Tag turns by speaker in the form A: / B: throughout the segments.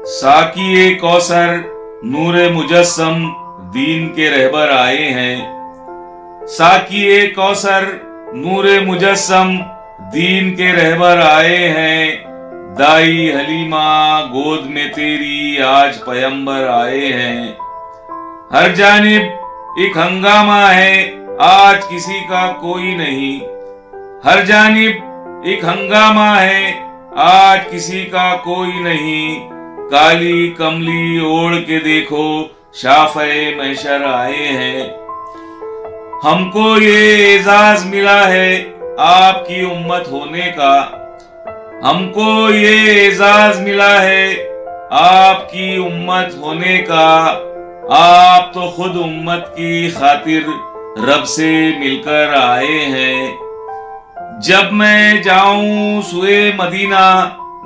A: साकिए कौसर नूरे मुजस्सम दीन के रहबर आए हैं। साकिए कौसर नूरे मुजस्सम दीन के रहबर आए हैं। दाई हलीमा गोद में तेरी आज पैगंबर आए हैं। हर जानिब एक हंगामा है आज किसी का कोई नहीं। हर जानिब एक हंगामा है आज किसी का कोई नहीं। काली कमली ओढ़ के देखो शाफ़े महशर आए हैं। हमको ये एजाज मिला है आपकी उम्मत होने का। हमको ये एजाज मिला है आपकी उम्मत होने का। आप तो खुद उम्मत की खातिर रब से मिलकर आए हैं। जब मैं जाऊं सुए मदीना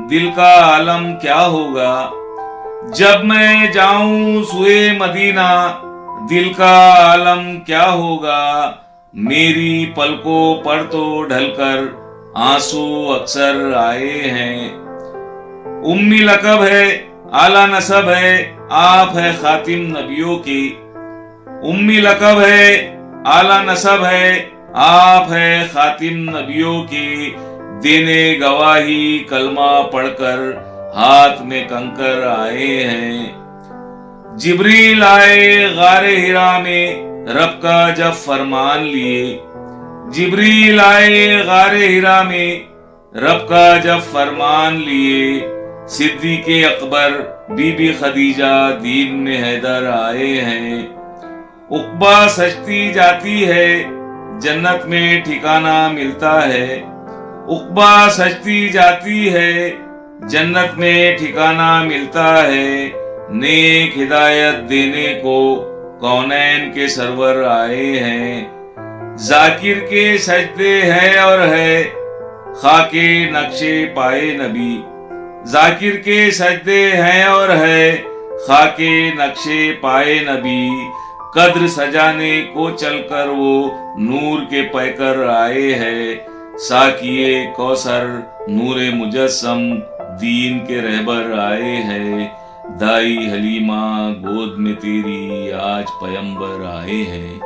A: दिल का आलम क्या होगा। जब मैं जाऊं सुए मदीना दिल का आलम क्या होगा। मेरी पलकों पर तो ढलकर आंसू अक्सर आए हैं। उम्मी लकब है आला नसब है आप है खातिम नबियों की। उम्मी लकब है आला नसब है आप है खातिम नबियों की। देने गवाही कलमा पढ़कर हाथ में कंकर आए हैं। जिब्रील आए गारे हिरा में रब का जब फरमान लिए। जिब्रील आए गारे हिरा में रब का जब फरमान लिए। सिद्दीक़े अकबर बीबी खदीजा दीन में हैदर आए हैं। उक़बा सजती जाती है जन्नत में ठिकाना मिलता है। उक़बा सजती जाती है जन्नत में ठिकाना मिलता है। नेक हिदायत देने को कौनैन के सरवर आए हैं। जाकिर के सजदे है और है खाके नक्शे पाए नबी। जाकिर के सजदे हैं और है खाके नक्शे पाए नबी। कद्र सजाने को चलकर वो नूर के पैकर आए हैं। साकिए कौसर नूरे मुजस्सम दीन के रहबर आए हैं। दाई हलीमा गोद में तेरी आज पैगंबर आए हैं।